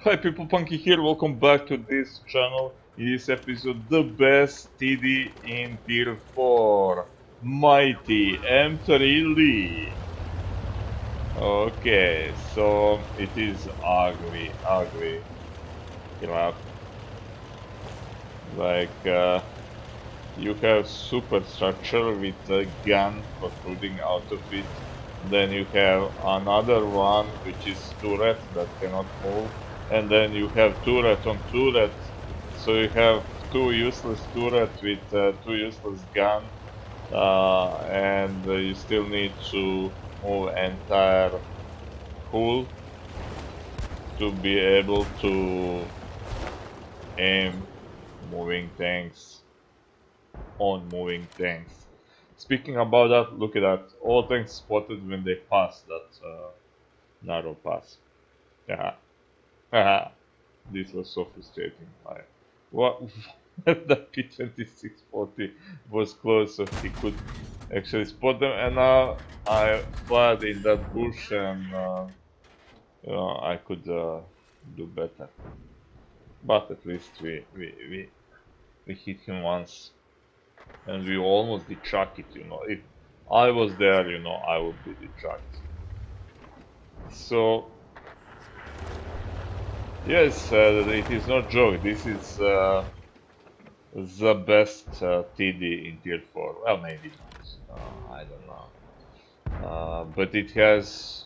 Hi people, PANKI here, welcome back to this channel. In this episode, the best TiDi in Tier 4, Mighty M3 Lee. Okay, so it is ugly crap. Like, you have superstructure with a gun protruding out of it. Then you have another one which is turret that cannot move. And then you have turret on turret. So you have two useless turret with two useless gun. And you still need to move entire hull to be able to aim moving tanks on moving tanks. Speaking about that, look at that. All tanks spotted when they pass that narrow pass. Yeah. This was so frustrating. What? The P2640 was close, so he could actually spot them. And now I fled in that bush, and I could do better. But at least we hit him once. And we almost dechuck it. If I was there, I would be dechucked. So, yes, it is not joke. This is the best TD in Tier 4. Well, maybe not. I don't know. But it has...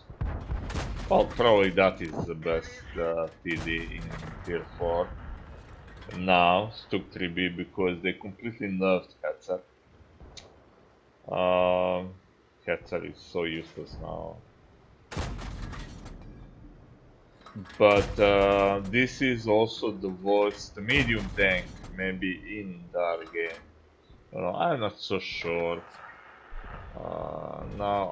Well, probably that is the best TD in Tier 4. Now, Stuk 3B, because they completely nerfed Hetzer. Hetzer is so useless now. But this is also the worst medium tank maybe in the game. I'm not so sure. Now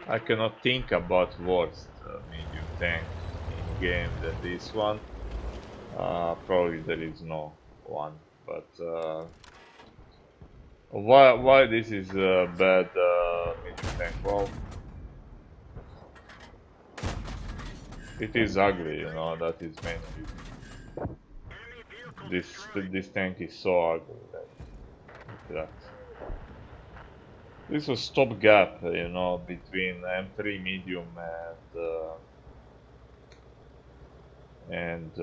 I cannot think about worst medium tank in game than this one. Probably there is no one, but why this is a bad medium tank? Well, it is ugly, that is main reason. This tank is so ugly. That. This was stopgap, between M3 medium and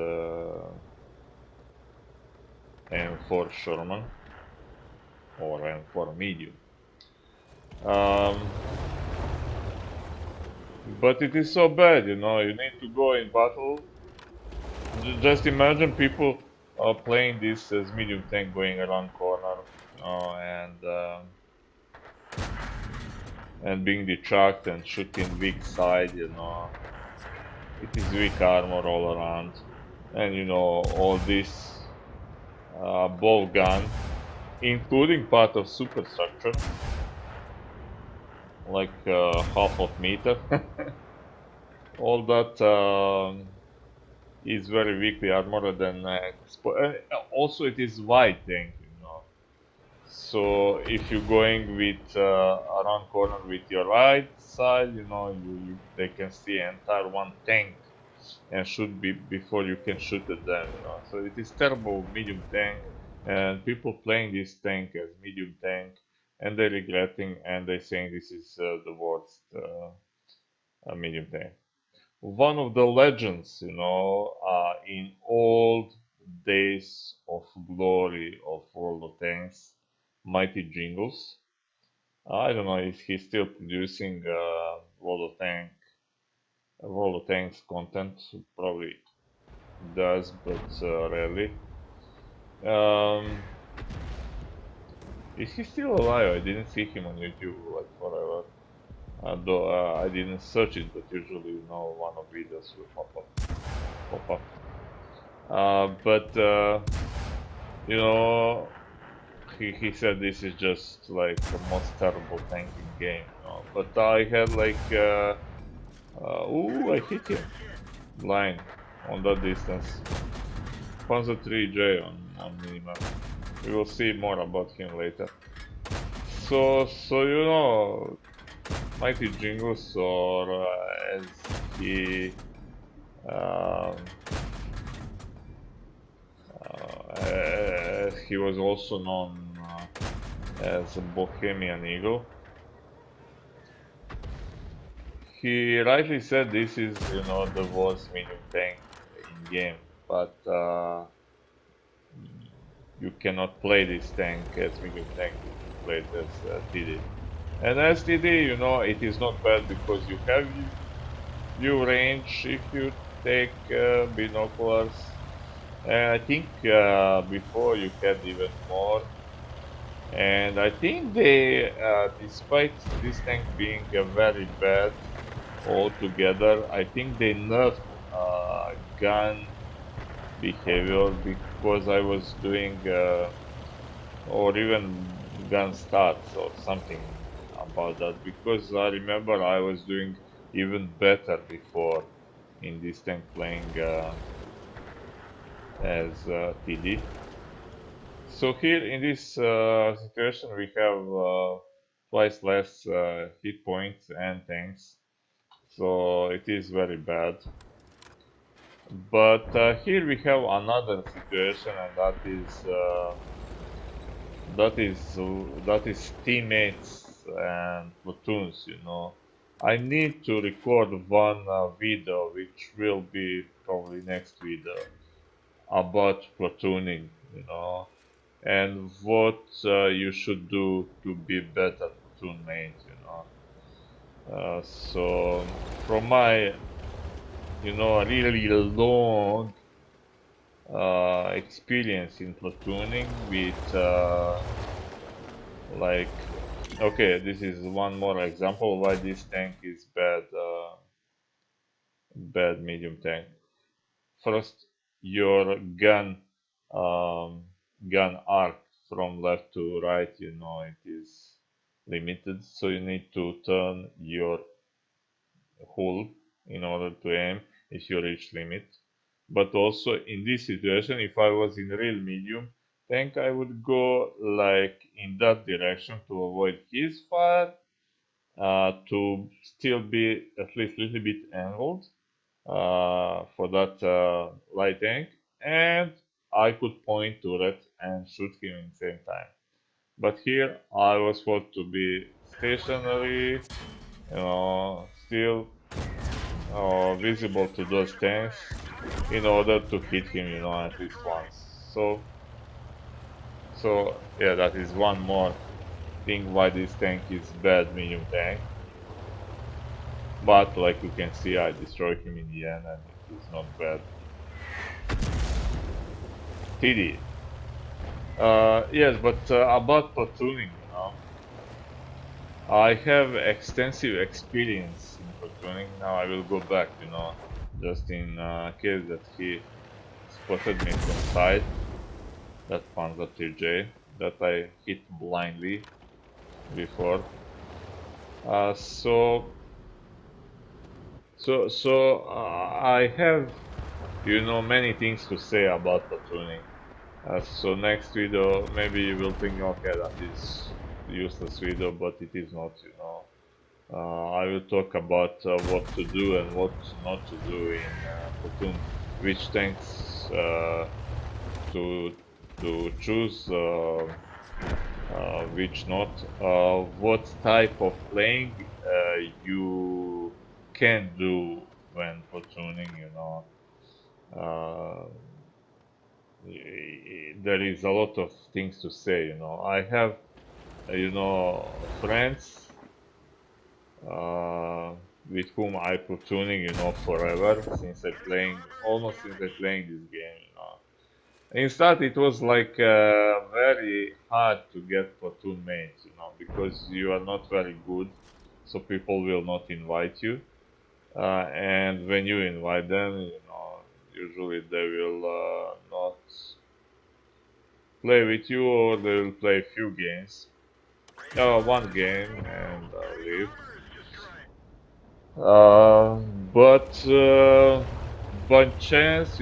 M4 Sherman or M4 medium. But it is so bad, you need to go in battle. Just imagine people playing this as medium tank going around corner, and being detracked and shooting weak side, It is weak armor all around. And all this bow gun, including part of superstructure, like half of meter. All that is very weakly armored, and also it is wide tank. So if you're going with around corner with your right side, they can see entire one tank and shoot before you can shoot at them. So it is terrible medium tank, and people playing this tank as medium tank, and they're regretting, and they're saying this is the worst medium tank. One of the legends, in old days of glory of World of Tanks, Mighty Jingles. I don't know if he's still producing World of Tanks content. Probably does, but rarely. Is he still alive? I didn't see him on YouTube like forever. Though I didn't search it, but usually one of videos will pop up. But he said this is just like the most terrible tanking game. But I had like ooh, I hit him line on that distance. Panzer 3J on minimap. We will see more about him later. So Mighty Jingles, or as he he was also known as a Bohemian Eagle. He rightly said this is, the worst medium tank in game, but you cannot play this tank as medium tank if you play it as TiDi. And as TiDi, it is not bad because you have view range if you take binoculars. And I think before you had even more. And I think they, despite this tank being very bad altogether, I think they nerfed gun behavior because I was doing, or even gun starts or something about that. Because I remember I was doing even better before in this tank playing as TiDi. So here in this situation we have twice less hit points and tanks, so it is very bad. But here we have another situation, and that is teammates and platoons. I need to record one video, which will be probably next video, about platooning. And what you should do to be better platoon mate. So from my really long experience in platooning with like, okay, this is one more example why this tank is bad medium tank. First, your um, gun arc from left to right, it is limited, so you need to turn your hull in order to aim if you reach limit. But also in this situation, if I was in real medium tank, I would go like in that direction to avoid his fire, to still be at least a little bit angled for that light tank, and I could point to it and shoot him in the same time. But here I was forced to be stationary, still visible to those tanks in order to hit him, at least once. So yeah, that is one more thing why this tank is bad medium tank. But like you can see, I destroyed him in the end, and it is not bad. TiDi. Yes, but about platooning, I have extensive experience in platooning. Now I will go back, just in case that he spotted me from side, that Panzer TJ that I hit blindly before. I have, many things to say about platooning. So next video, maybe you will think, okay, that is useless video, but it is not, I will talk about what to do and what not to do in platoon, which tanks to choose, which not, what type of playing you can do when platooning. Uh, there is a lot of things to say. I have friends with whom I platooning, forever since almost since I playing this game. In start, it was like very hard to get platoon mates, because you are not very good, so people will not invite you. And when you invite them, usually they will not play with you, or they will play a few games, one game, and leave. But by chance,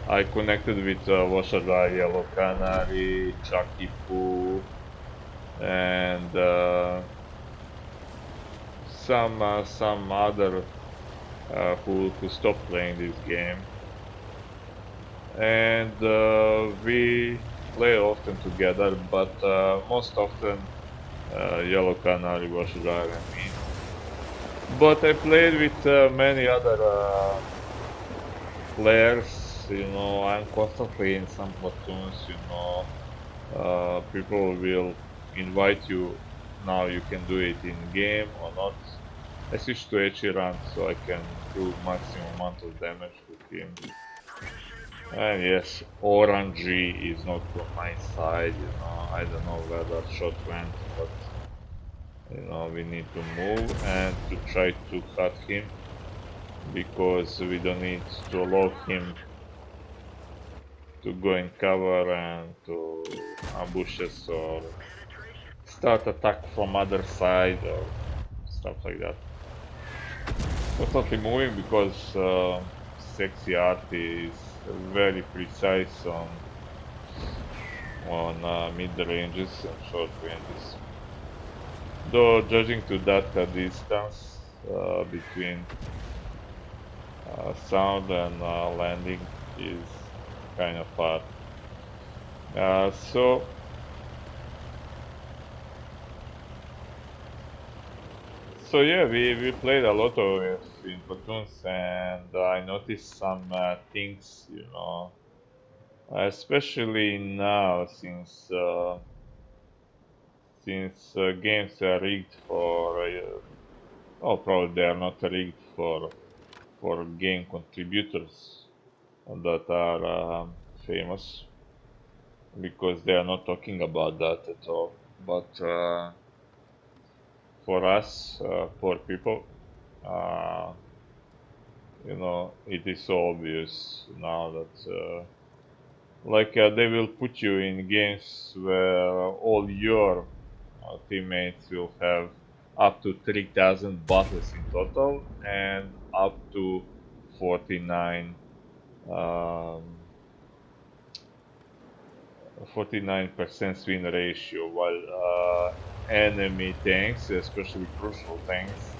I connected with Washada, Yellow Canary, Chucky Poo, and some other who stopped playing this game, and we play often together, but most often Yellow Canary, Washguard, and me. But I played with many other players. I'm constantly in some platoons. People will invite you. Now you can do it in game or not. I switched to HE run so I can do maximum amount of damage to him. And yes, orangey is not on my side. I don't know where that shot went, but we need to move and to try to cut him because we don't need to allow him to go in cover and to ambush us or start attack from other side or stuff like that. Constantly moving because sexy art is very precise on mid ranges and short ranges. Though judging to that distance between sound and landing is kind of far. So yeah, we played a lot of it in platoons, and I noticed some things, especially now since games are rigged for oh, probably they are not rigged for game contributors that are famous because they are not talking about that at all. But for us, poor people, uh, it is so obvious now that they will put you in games where all your teammates will have up to 3,000 battles in total and up to 49 um, 49% win ratio, while enemy tanks, especially crucial tanks,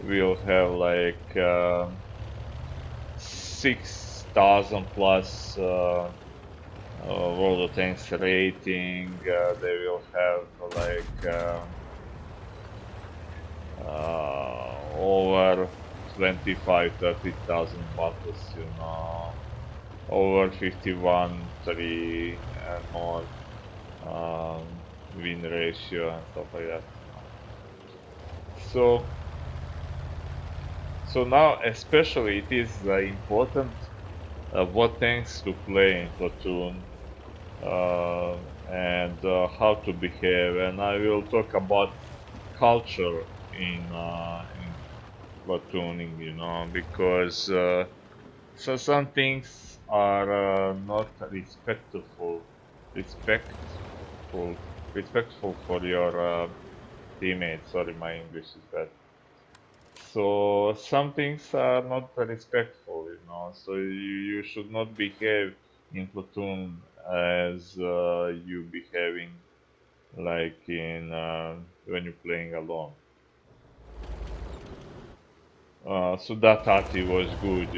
will have 6,000 plus World of Tanks rating. They will have over 25-30,000 battles, over 51, 3 and more win ratio and stuff like that. So now especially it is important what tanks to play in platoon and how to behave, and I will talk about culture in platooning, because so some things are not respectful, respectful for your teammates. Sorry, my English is bad. So some things are not respectful. So you should not behave in platoon as you behaving like in when you're playing alone. So that Tati was good.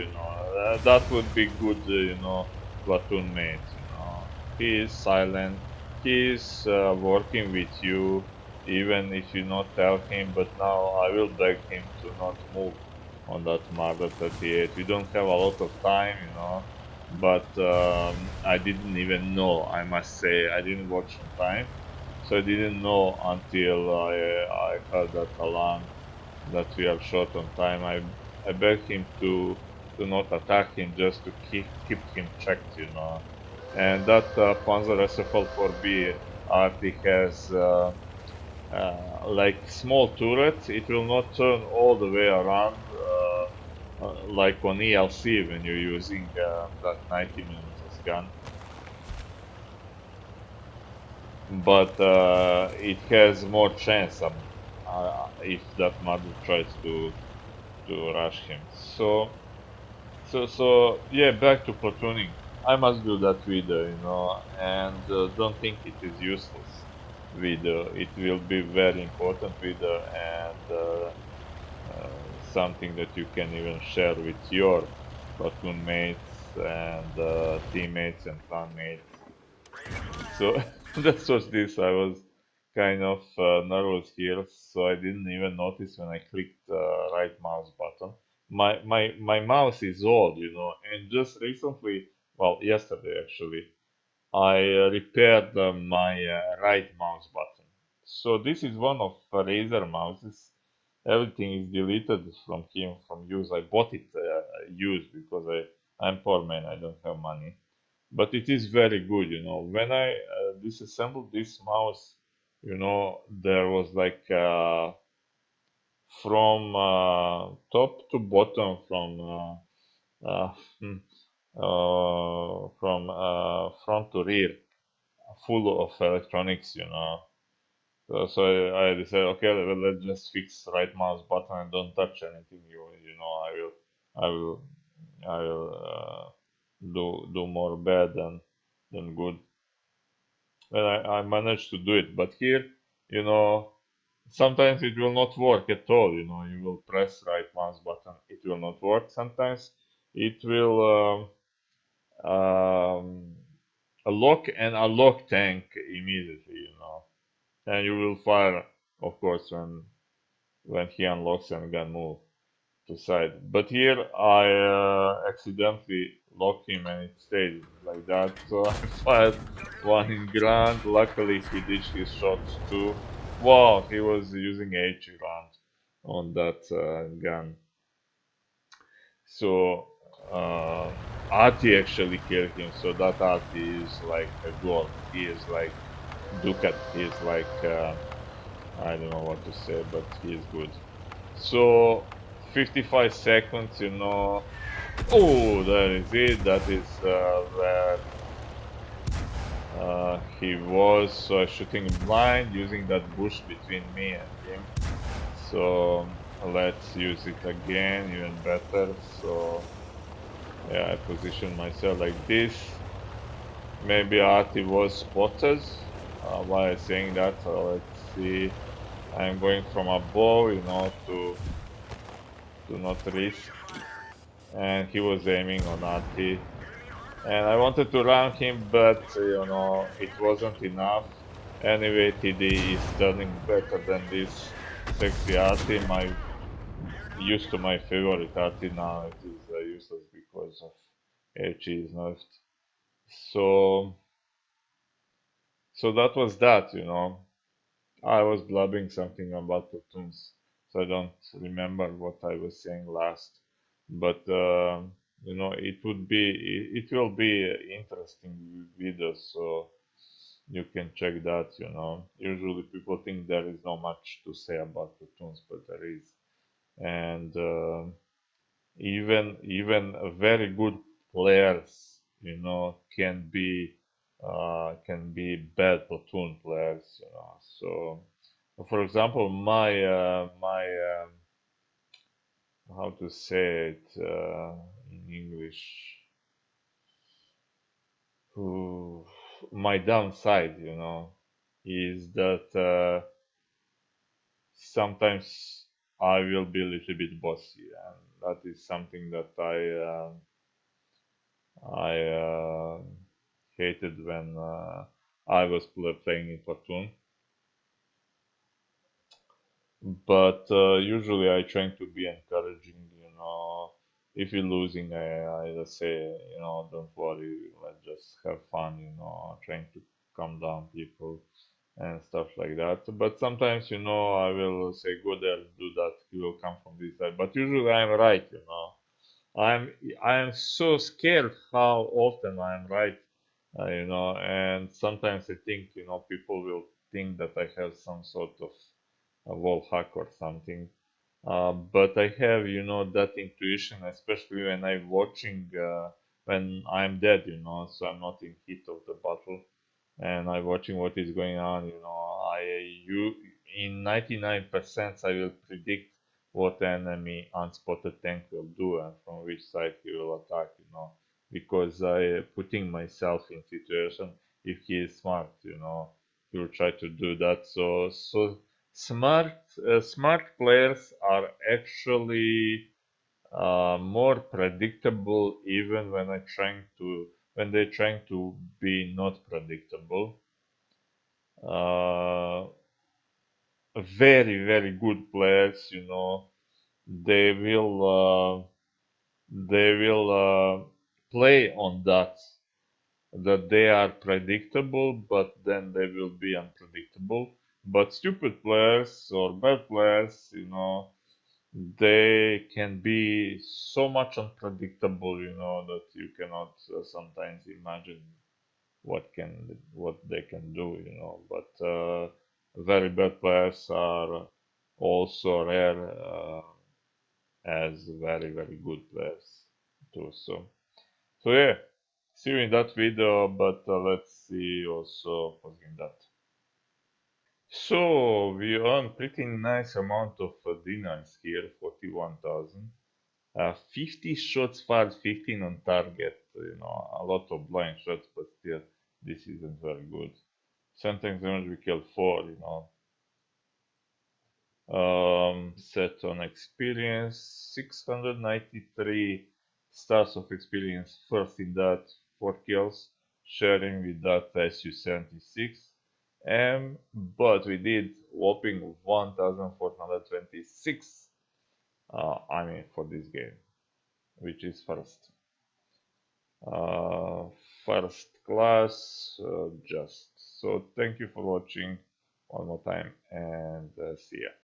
That would be good, platoon mate. He is silent. He is working with you, even if you not tell him. But now I will beg him to not move on that Marder 38. We don't have a lot of time, but I didn't even know. I must say I didn't watch on time, so I didn't know until I heard that alarm that we are short on time. I beg him to not attack him, just to keep him checked. And that Panzer SFL 4B RT has like small turrets. It will not turn all the way around like on ELC when you're using that 90mm gun. But it has more chance if that mother tries to rush him. So yeah, back to platooning. I must do that video, and don't think it is useless video. It will be very important video, and something that you can even share with your platoon mates and teammates and clan mates. So that's what this. I was kind of nervous here, so I didn't even notice when I clicked right mouse button. My mouse is old, and just recently, well, yesterday actually, I repaired my right mouse button. So this is one of Razer mouses. Everything is deleted from him from use. I bought it used because I'm poor man. I don't have money, but it is very good. When I disassembled this mouse, there was like from top to bottom, uh, hmm, from front to rear, full of electronics. So I decided, okay, let's just fix right mouse button and don't touch anything. I will, I will do more bad than good. And I managed to do it. But here, you know, sometimes it will not work at all. You will press right mouse button, it will not work. Sometimes it will lock and unlock tank immediately. And you will fire, of course, when he unlocks and can move to side. But here I accidentally locked him and it stayed like that. So I fired one in ground. Luckily he ditched his shots too. Wow, he was using H round on that gun. So Artie actually killed him. So that Artie is like a gold. He is like Ducat. He is like I don't know what to say, but he is good. So 55 seconds, Oh, that is it. That is where he was. So I shooting blind using that bush between me and him. So let's use it again, even better. So yeah, I position myself like this. Maybe Artie was spotted. Why I saying that? Let's see. I'm going from above, to not risk. And he was aiming on Artie. And I wanted to run him, but it wasn't enough. Anyway, TiDi is turning better than this sexy Artie. My used to my favorite Artie, now it is useless because of H is nerfed. So so that was that. I was blabbing something about platoons, so I don't remember what I was saying last. But it will be interesting video, so you can check that. Usually people think there is not much to say about platoons, but there is, and even very good players, can be bad platoon players. So, for example, my how to say it in English, Ooh, my downside, is that sometimes I will be a little bit bossy, and that is something that I hated when I was playing in platoon. But usually I try to be encouraging. If you're losing, I just say, don't worry, let's just have fun. Trying to calm down people and stuff like that. But sometimes, I will say, go there, do that. He will come from this side. But usually I'm right. I'm I'm so scared how often I'm right, and sometimes I think, people will think that I have some sort of a wall hack or something. But I have, that intuition, especially when I'm watching, when I'm dead, so I'm not in heat of the battle, and I'm watching what is going on. You in 99% I will predict what enemy unspotted tank will do and from which side he will attack. Because I putting myself in situation, if he is smart, he will try to do that. So Smart players are actually more predictable even when they're trying to be not predictable. Uh, very good players, they will play on that they are predictable, but then they will be unpredictable. But stupid players or bad players, they can be so much unpredictable, that you cannot sometimes imagine what they can do, But very bad players are also rare as very good players too. So yeah, see you in that video, but let's see also in that. So we earn pretty nice amount of dinars here, 41,000. 50 shots fired, 15 on target. A lot of blind shots, but still, this isn't very good. Sometimes we kill 4. Set on experience, 693 stars of experience. First in that, 4 kills, sharing with that SU-76. But we did whopping 1,426. For this game, which is first. First class, just. So thank you for watching one more time, and see ya.